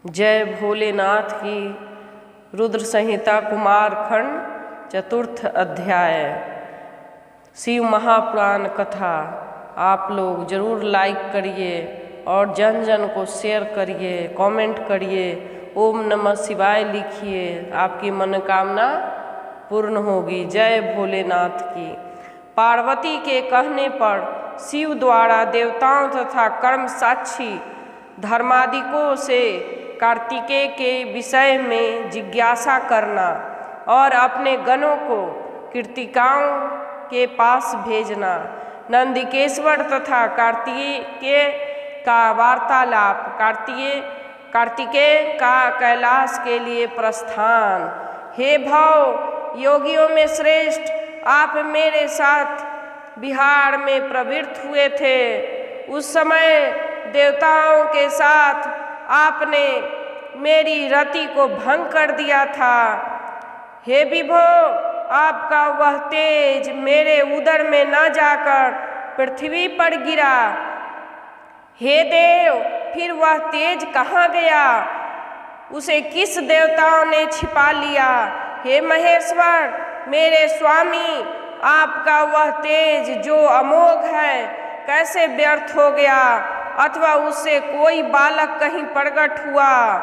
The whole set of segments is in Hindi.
जय भोलेनाथ की। रुद्र संहिता कुमार खंड चतुर्थ अध्याय। शिव महापुराण कथा आप लोग जरूर लाइक करिए और जन जन को शेयर करिए, कमेंट करिए, ओम नमः शिवाय लिखिए, आपकी मनोकामना पूर्ण होगी। जय भोलेनाथ की। पार्वती के कहने पर शिव द्वारा देवताओं तथा कर्म साक्षी धर्मादिकों से कार्तिकेय के विषय में जिज्ञासा करना और अपने गणों को कृतिकाओं के पास भेजना। नंदिकेश्वर तथा कार्तिकेय का वार्तालाप। कार्तिकेय का कैलाश के लिए प्रस्थान। हे भव योगियों में श्रेष्ठ, आप मेरे साथ बिहार में प्रवृत्त हुए थे। उस समय देवताओं के साथ आपने मेरी रति को भंग कर दिया था। हे विभो, आपका वह तेज मेरे उदर में न जाकर पृथ्वी पर गिरा। हे देव, फिर वह तेज कहाँ गया? उसे किस देवताओं ने छिपा लिया? हे महेश्वर, मेरे स्वामी, आपका वह तेज जो अमोघ है कैसे व्यर्थ हो गया, अथवा उससे कोई बालक कहीं प्रकट हुआ?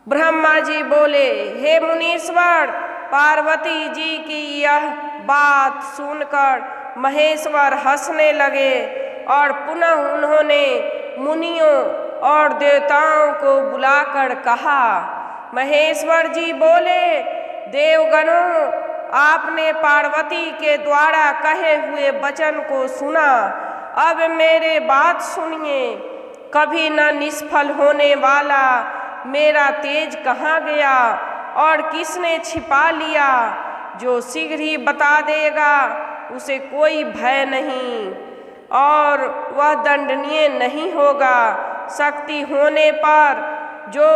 ब्रह्मा जी बोले, हे मुनीश्वर, पार्वती जी की यह बात सुनकर महेश्वर हंसने लगे और पुनः उन्होंने मुनियों और देवताओं को बुलाकर कहा। महेश्वर जी बोले, देवगणों, आपने पार्वती के द्वारा कहे हुए वचन को सुना। अब मेरे बात सुनिए। कभी न निष्फल होने वाला मेरा तेज कहाँ गया और किसने छिपा लिया? जो शीघ्र ही बता देगा उसे कोई भय नहीं और वह दंडनीय नहीं होगा। शक्ति होने पर जो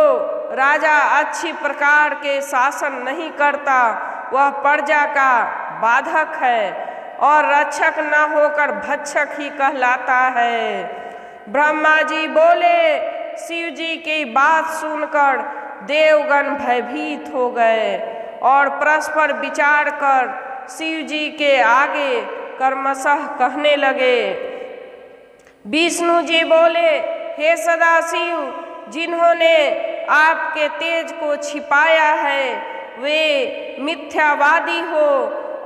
राजा अच्छी प्रकार के शासन नहीं करता वह प्रजा का बाधक है और रक्षक न होकर भक्षक ही कहलाता है। ब्रह्मा जी बोले, शिव जी की बात सुनकर देवगण भयभीत हो गए और परस्पर विचार कर शिव जी के आगे कर्मशः कहने लगे। विष्णु जी बोले, हे सदाशिव, जिन्होंने आपके तेज को छिपाया है वे मिथ्यावादी हो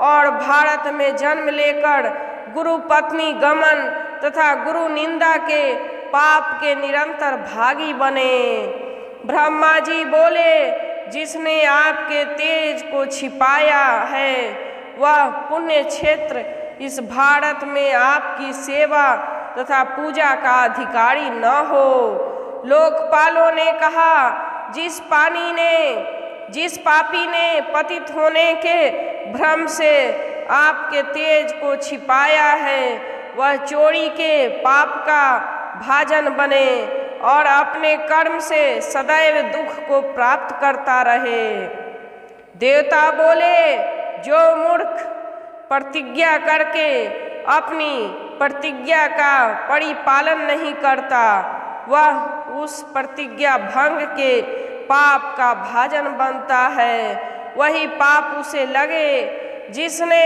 और भारत में जन्म लेकर गुरु पत्नी गमन तथा गुरु निंदा के पाप के निरंतर भागी बने। ब्रह्मा जी बोले, जिसने आपके तेज को छिपाया है वह पुण्य क्षेत्र इस भारत में आपकी सेवा तथा पूजा का अधिकारी न हो। लोकपालों ने कहा, जिस पापी ने पतित होने के भ्रम से आपके तेज को छिपाया है वह चोरी के पाप का भाजन बने और अपने कर्म से सदैव दुख को प्राप्त करता रहे। देवता बोले, जो मूर्ख प्रतिज्ञा करके अपनी प्रतिज्ञा का परिपालन नहीं करता वह उस प्रतिज्ञा भंग के पाप का भाजन बनता है। वही पाप उसे लगे जिसने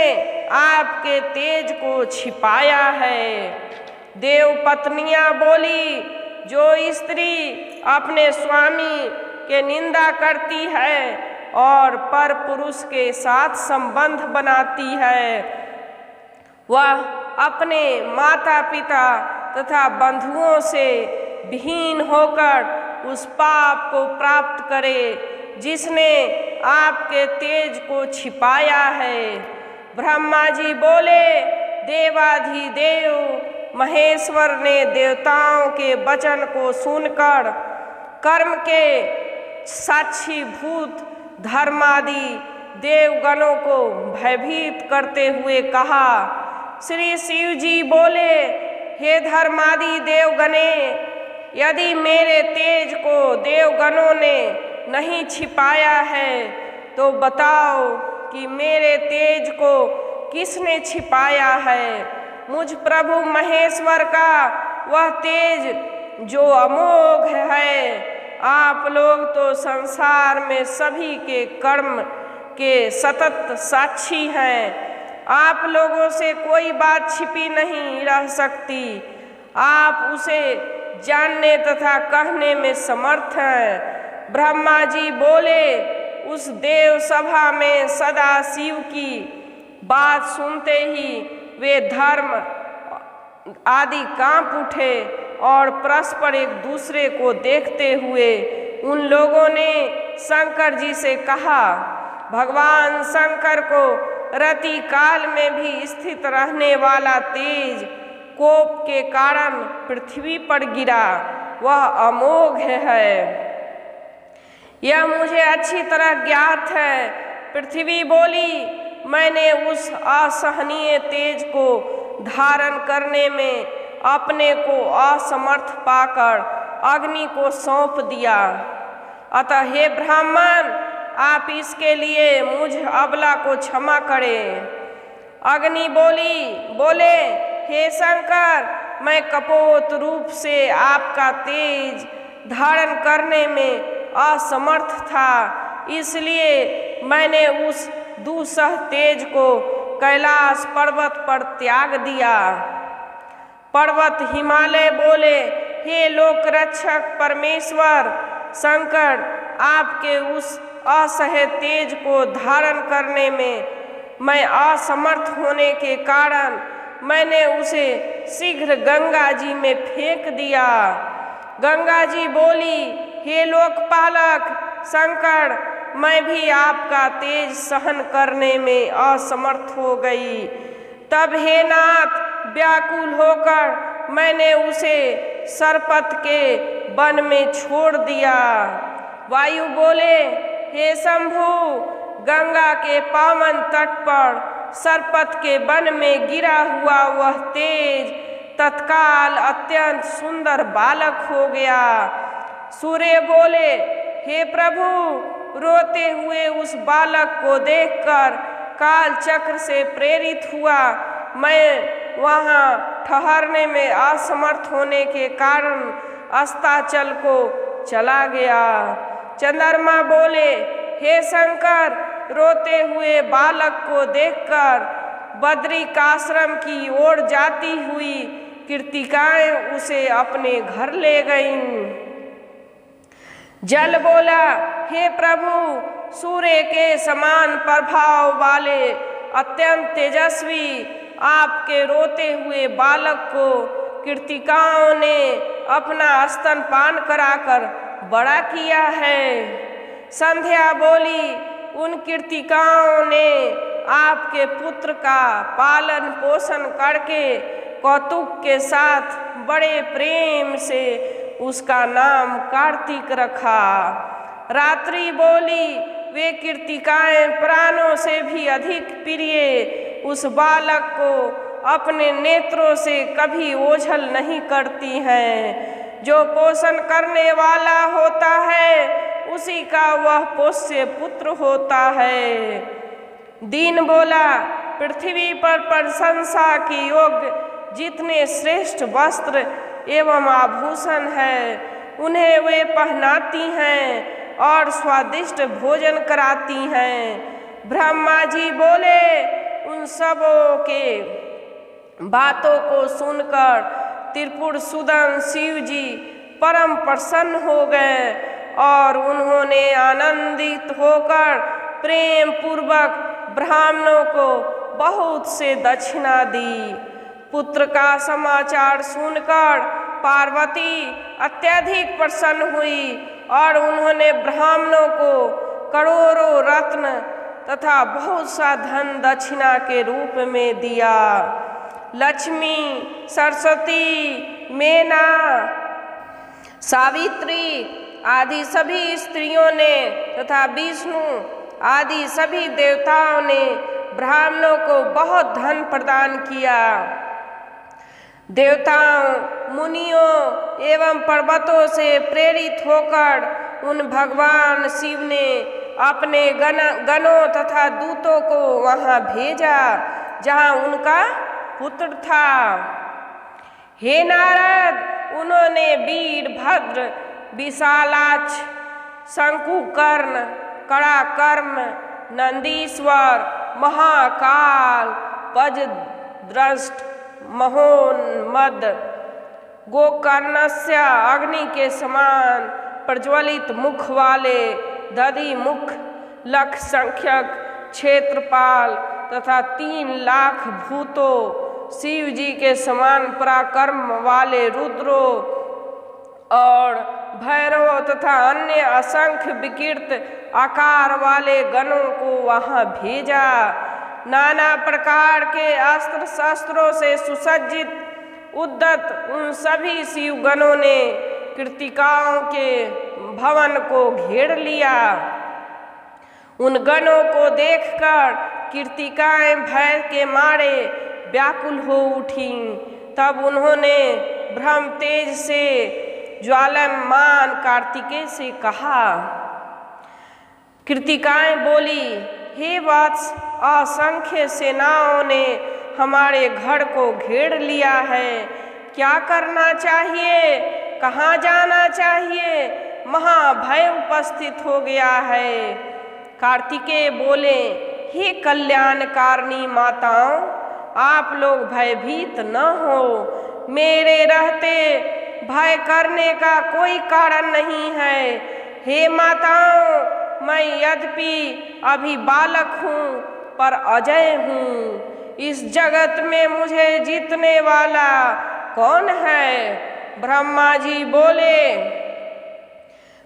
आपके तेज को छिपाया है। देव पत्नियां बोली, जो स्त्री अपने स्वामी के निंदा करती है और पर पुरुष के साथ संबंध बनाती है वह अपने माता पिता तथा बंधुओं से विहीन होकर उस पाप को प्राप्त करे जिसने आपके तेज को छिपाया है। ब्रह्मा जी बोले, देवाधिदेव महेश्वर ने देवताओं के वचन को सुनकर कर्म के साक्षी भूत धर्मादि देवगणों को भयभीत करते हुए कहा। श्री शिव जी बोले, हे धर्मादि देवगणे, यदि मेरे तेज को देवगणों ने नहीं छिपाया है तो बताओ कि मेरे तेज को किसने छिपाया है? मुझ प्रभु महेश्वर का वह तेज जो अमोघ है आप लोग तो संसार में सभी के कर्म के सतत साक्षी हैं। आप लोगों से कोई बात छिपी नहीं रह सकती। आप उसे जानने तथा कहने में समर्थ हैं। ब्रह्मा जी बोले, उस देव सभा में सदा शिव की बात सुनते ही वे धर्म आदि कांप उठे और परस्पर एक दूसरे को देखते हुए उन लोगों ने शंकर जी से कहा, भगवान शंकर को रति काल में भी स्थित रहने वाला तेज कोप के कारण पृथ्वी पर गिरा, वह अमोघ है। यह मुझे अच्छी तरह ज्ञात है। पृथ्वी बोली, मैंने उस असहनीय तेज को धारण करने में अपने को असमर्थ पाकर अग्नि को सौंप दिया। अतः हे ब्राह्मण, आप इसके लिए मुझ अबला को क्षमा करें। अग्नि बोले, हे शंकर, मैं कपोत रूप से आपका तेज धारण करने में असमर्थ था, इसलिए मैंने उस दूसह तेज को कैलाश पर्वत पर त्याग दिया। पर्वत हिमालय बोले, हे लोक रक्षक परमेश्वर शंकर, आपके उस असह्य तेज को धारण करने में मैं असमर्थ होने के कारण मैंने उसे शीघ्र गंगा जी में फेंक दिया। गंगा जी बोली, हे लोकपालक शंकर, मैं भी आपका तेज सहन करने में असमर्थ हो गई। तब हे नाथ, व्याकुल होकर मैंने उसे सरपत के वन में छोड़ दिया। वायु बोले, हे शंभु, गंगा के पावन तट पर सरपत के वन में गिरा हुआ वह तेज तत्काल अत्यंत सुंदर बालक हो गया। सूर्य बोले, हे प्रभु, रोते हुए उस बालक को देखकर काल चक्र से प्रेरित हुआ मैं वहाँ ठहरने में असमर्थ होने के कारण अस्ताचल को चला गया। चंद्रमा बोले, हे शंकर, रोते हुए बालक को देखकर बद्रिकाश्रम की ओर जाती हुई कृतिकाएं उसे अपने घर ले गईं। जल बोला, हे प्रभु, सूर्य के समान प्रभाव वाले अत्यंत तेजस्वी आपके रोते हुए बालक को कृतिकाओं ने अपना स्तनपान कराकर बड़ा किया है। संध्या बोली, उन कृतिकाओं ने आपके पुत्र का पालन पोषण करके कौतुक के साथ बड़े प्रेम से उसका नाम कार्तिक रखा। रात्रि बोली, वे कृतिकाएं प्राणों से भी अधिक प्रिय उस बालक को अपने नेत्रों से कभी ओझल नहीं करती हैं। जो पोषण करने वाला होता है उसी का वह पोष्य पुत्र होता है। दीन बोला, पृथ्वी पर प्रशंसा की योग्य जितने श्रेष्ठ वस्त्र एवं आभूषण है उन्हें वे पहनाती हैं और स्वादिष्ट भोजन कराती हैं। ब्रह्मा जी बोले, उन सबों के बातों को सुनकर त्रिपुर सुदन शिव जी परम प्रसन्न हो गए और उन्होंने आनंदित होकर प्रेम पूर्वक ब्राह्मणों को बहुत से दक्षिणा दी। पुत्र का समाचार सुनकर पार्वती अत्यधिक प्रसन्न हुई और उन्होंने ब्राह्मणों को करोड़ों रत्न तथा बहुत सा धन दक्षिणा के रूप में दिया। लक्ष्मी, सरस्वती, मेना, सावित्री आदि सभी स्त्रियों ने तथा विष्णु आदि सभी देवताओं ने ब्राह्मणों को बहुत धन प्रदान किया। देवताओं, मुनियों एवं पर्वतों से प्रेरित होकर उन भगवान शिव ने अपने गणों तथा दूतों को वहां भेजा जहां उनका पुत्र था। हे नारद, उन्होंने वीरभद्र विशालाक्ष, शंकुकर्ण, कराकर्म, नंदीश्वर, महाकाल, वज्रदृष्ट, महोन्मद, गोकर्णस्य, अग्नि के समान प्रज्वलित मुख वाले, दधि मुख, लख संख्यक, क्षेत्रपाल तथा 3 लाख भूतों, शिव जी के समान पराक्रम वाले रुद्रो और भैरव तथा अन्य असंख्य विकृत आकार वाले गणों को वहाँ भेजा। नाना प्रकार के अस्त्र शस्त्रों से सुसज्जित उद्यत उन सभी शिव गणों ने कृतिकाओं के भवन को घेर लिया। उन गणों को देखकर कृतिकाएं भय के मारे व्याकुल हो उठी। तब उन्होंने ब्रह्म तेज से ज्वालायमान कार्तिकेय से कहा। कृतिकाएं बोली, हे वत्स, असंख्य सेनाओं ने हमारे घर को घेर लिया है, क्या करना चाहिए, कहाँ जाना चाहिए, महाभय उपस्थित हो गया है। कार्तिकेय बोले, हे कल्याणकारिणी माताओं, आप लोग भयभीत न हो, मेरे रहते भय करने का कोई कारण नहीं है। हे माताओं, मैं यद्यपि अभी बालक हूँ पर अजय हूँ। इस जगत में मुझे जीतने वाला कौन है? ब्रह्मा जी बोले।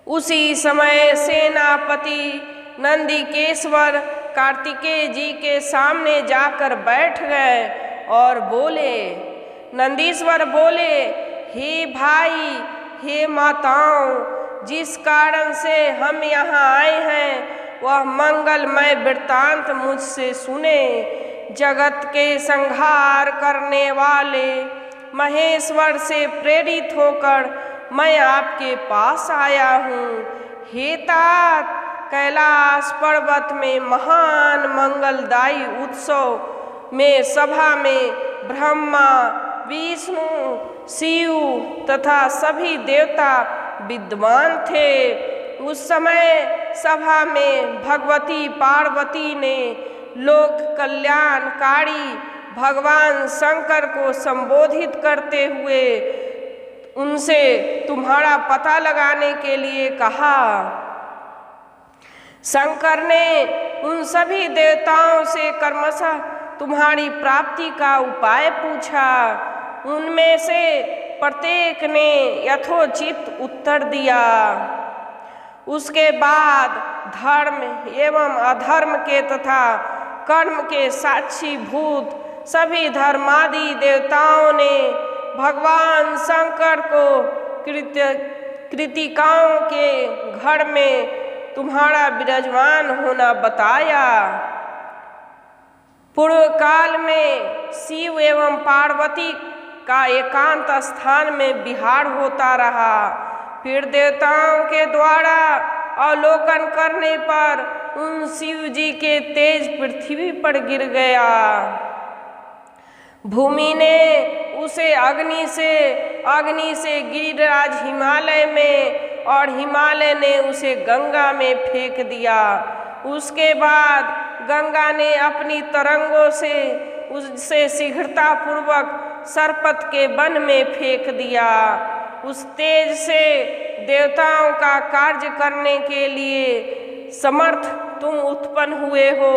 उसी समय सेनापति नंदीकेश्वर कार्तिकेय जी के सामने जाकर बैठ गए और बोले। नंदीश्वर बोले, हे भाई, हे माताओं, जिस कारण से हम यहाँ आए हैं वह मंगलमय वृत्तांत मुझसे सुने। जगत के संहार करने वाले महेश्वर से प्रेरित होकर मैं आपके पास आया हूँ। हे तात, कैलाश पर्वत में महान मंगलदायी उत्सव में सभा में ब्रह्मा, विष्णु, शिव तथा सभी देवता विद्वान थे। उस समय सभा में भगवती पार्वती ने लोक कल्याणकारी भगवान शंकर को संबोधित करते हुए उनसे तुम्हारा पता लगाने के लिए कहा। शंकर ने उन सभी देवताओं से क्रमशः तुम्हारी प्राप्ति का उपाय पूछा। उनमें से प्रत्येक ने यथोचित उत्तर दिया। उसके बाद धर्म एवं अधर्म के तथा कर्म के साक्षी भूत सभी धर्मादि देवताओं ने भगवान शंकर को कृतिकाओं के घर में तुम्हारा विराजमान होना बताया। पूर्व काल में शिव एवं पार्वती का एकांत स्थान में विहार होता रहा। फिर देवताओं के द्वारा अवलोकन करने पर उन शिव जी के तेज पृथ्वी पर गिर गया। भूमि ने उसे अग्नि से गिरिराज हिमालय में और हिमालय ने उसे गंगा में फेंक दिया। उसके बाद गंगा ने अपनी तरंगों से उससे शीघ्रतापूर्वक सरपत के वन में फेंक दिया। उस तेज से देवताओं का कार्य करने के लिए समर्थ तुम उत्पन्न हुए हो।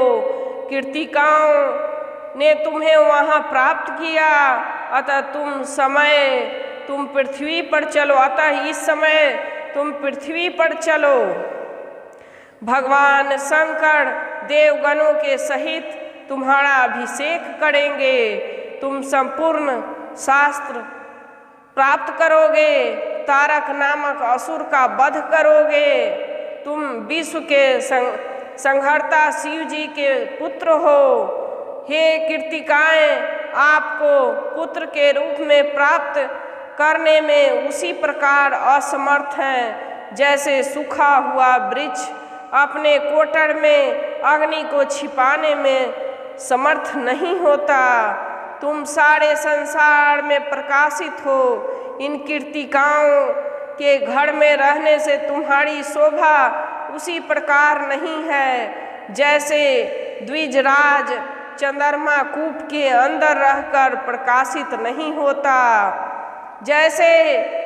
कृतिकाओं ने तुम्हें वहाँ प्राप्त किया, अतः तुम पृथ्वी पर चलो। अतः इस समय तुम पृथ्वी पर चलो। भगवान शंकर देवगणों के सहित तुम्हारा अभिषेक करेंगे। तुम संपूर्ण शास्त्र प्राप्त करोगे, तारक नामक असुर का वध करोगे। तुम विश्व के संहर्ता शिव जी के पुत्र हो। हे कृतिकाएं, आपको पुत्र के रूप में प्राप्त करने में उसी प्रकार असमर्थ हैं जैसे सूखा हुआ वृक्ष अपने कोटर में अग्नि को छिपाने में समर्थ नहीं होता। तुम सारे संसार में प्रकाशित हो। इन कृतिकाओं के घर में रहने से तुम्हारी शोभा उसी प्रकार नहीं है जैसे द्विजराज चंद्रमा कूप के अंदर रहकर प्रकाशित नहीं होता। जैसे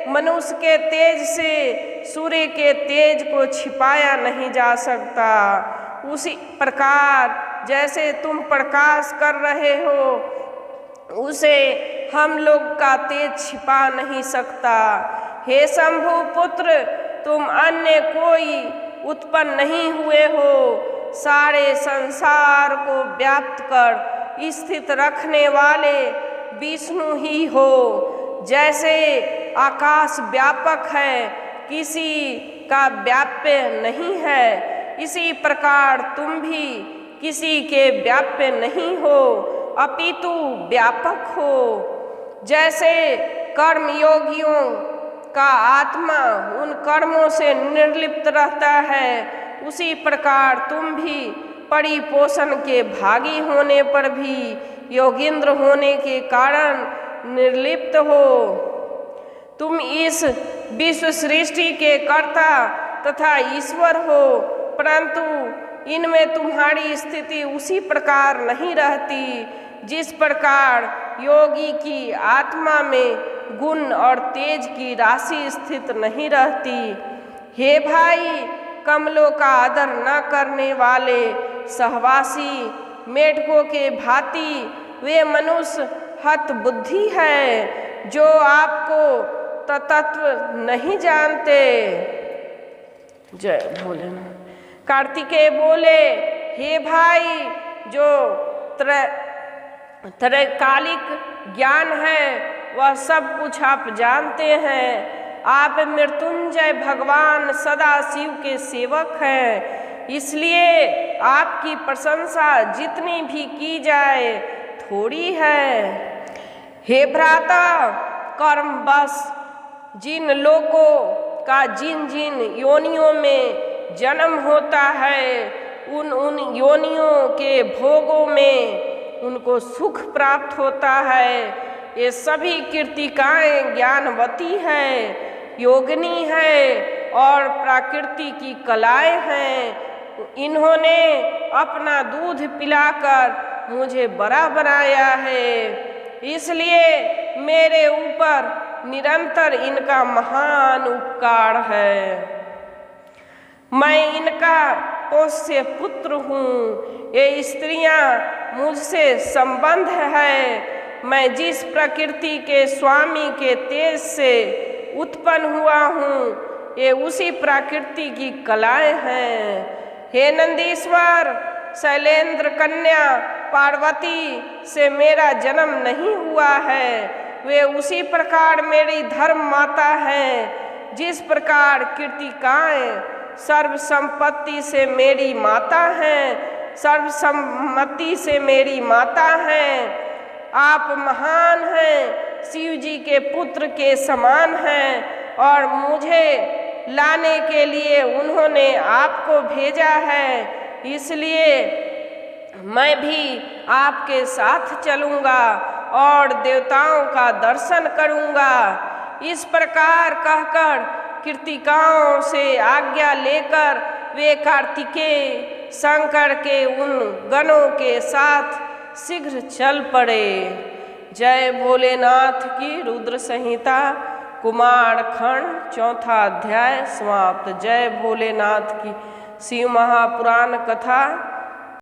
मनुष्य के तेज से सूर्य के तेज को छिपाया नहीं जा सकता, उसी प्रकार जैसे तुम प्रकाश कर रहे हो उसे हम लोग का तेज छिपा नहीं सकता। हे शंभु पुत्र, तुम अन्य कोई उत्पन्न नहीं हुए हो, सारे संसार को व्याप्त कर स्थित रखने वाले विष्णु ही हो। जैसे आकाश व्यापक है, किसी का व्याप्य नहीं है, इसी प्रकार तुम भी किसी के व्याप्य नहीं हो अपितु व्यापक हो। जैसे कर्म योगियों का आत्मा उन कर्मों से निर्लिप्त रहता है, उसी प्रकार तुम भी परिपोषण के भागी होने पर भी योगींद्र होने के कारण निर्लिप्त हो। तुम इस विश्व सृष्टि के कर्ता तथा ईश्वर हो, परंतु इनमें तुम्हारी स्थिति उसी प्रकार नहीं रहती जिस प्रकार योगी की आत्मा में गुण और तेज की राशि स्थित नहीं रहती। हे भाई, कमलों का आदर न करने वाले सहवासी मेढकों के भांति वे मनुष्य हत बुद्धि है जो आपको तत्व नहीं जानते। जय भोलेनाथ। कार्तिकेय बोले, हे भाई, जो त्रैकालिक ज्ञान है वह सब कुछ आप जानते हैं। आप मृत्युंजय भगवान सदा शिव के सेवक हैं, इसलिए आपकी प्रशंसा जितनी भी की जाए थोड़ी है। हे भ्राता, कर्म बस जिन लोगों का जिन जिन योनियों में जन्म होता है, उन योनियों के भोगों में उनको सुख प्राप्त होता है। ये सभी कीर्तिकाएं ज्ञानवती हैं, योगिनी है और प्रकृति की कलाएं हैं। इन्होंने अपना दूध पिलाकर मुझे बड़ा बनाया है, इसलिए मेरे ऊपर निरंतर इनका महान उपकार है। मैं इनका पोष्य पुत्र हूँ। ये स्त्रियाँ मुझसे संबंध है। मैं जिस प्रकृति के स्वामी के तेज से उत्पन्न हुआ हूँ, ये उसी प्रकृति की कलाएं हैं। हे नंदीश्वर, शैलेंद्र कन्या पार्वती से मेरा जन्म नहीं हुआ है, वे उसी प्रकार मेरी धर्म माता हैं। जिस प्रकार कीर्तिकाएं सर्व संपत्ति से मेरी माता हैं, सर्वसम्मति से मेरी माता हैं। आप महान हैं, शिव जी के पुत्र के समान हैं और मुझे लाने के लिए उन्होंने आपको भेजा है, इसलिए मैं भी आपके साथ चलूँगा और देवताओं का दर्शन करूँगा। इस प्रकार कहकर कीर्तिकाओं से आज्ञा लेकर वे कार्तिकेय शंकर के उन गणों के साथ शीघ्र चल पड़े। जय भोलेनाथ की। रुद्र संहिता कुमार खंड 4वां अध्याय समाप्त। जय भोलेनाथ की। शिव महापुराण कथा